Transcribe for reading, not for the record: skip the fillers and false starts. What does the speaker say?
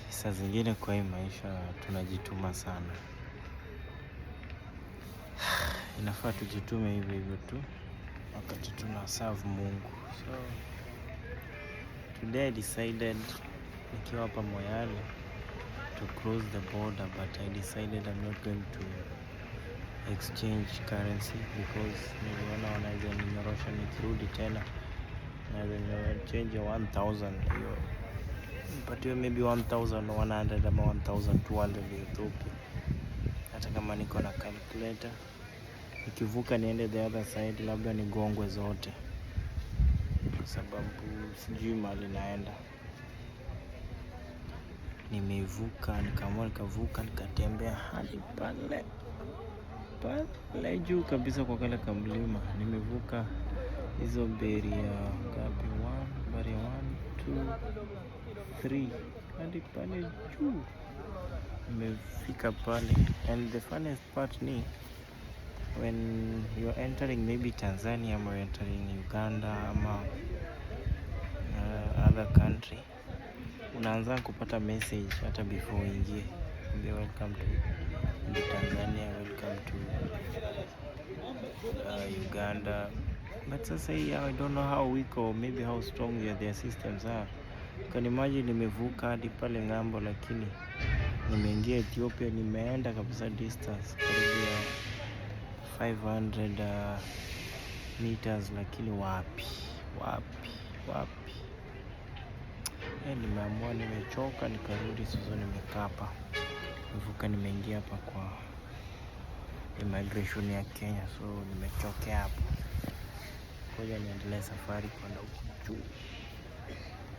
Saa zingine kwa hii maisha tunajituma sana. Inafaa tujitume hivyo hivyo tu wakati tunaserve Mungu. So today I decided nikiwa hapa Moyale to cross the border, but I decided I'm not going to exchange currency because niliona wanaweza ninyorosha nikirudi tena. Naweza change 1000 hiyo. But maybe 1100 ama 1200 Ethiopia. Hata kama niko na calculator, nikivuka niende the other side labda nigongwe zote, kwa sababu sijui mahali naenda. Nimevuka, nikavuka, nikatembea hadi pale juu kabisa kwa kale kamlima. Nimevuka hizo beria ngapi? Beria 1, 2, 3 hadi pale juu. Nimefika pale, and the funniest part ni when you're entering maybe Tanzania or entering Uganda ama other country, unaanza kupata message hata before uingie. Welcome to Tanzania, welcome to Uganda. But sasa hii I don't know how weak or maybe how strong their systems are. Can imagine nimevuka hadi pale ngambo, lakini nimeingia Ethiopia, nimeenda kabisa distance karibu ya 500 meters, lakini wapi. Nimeamua, nimechoka, nikarudi. Sasa nimekaa hapa, nimevuka, nimeingia hapa kwa immigration ya Kenya, so nimechokea hapo. Ngoja niendelee safari kwenda huko juu.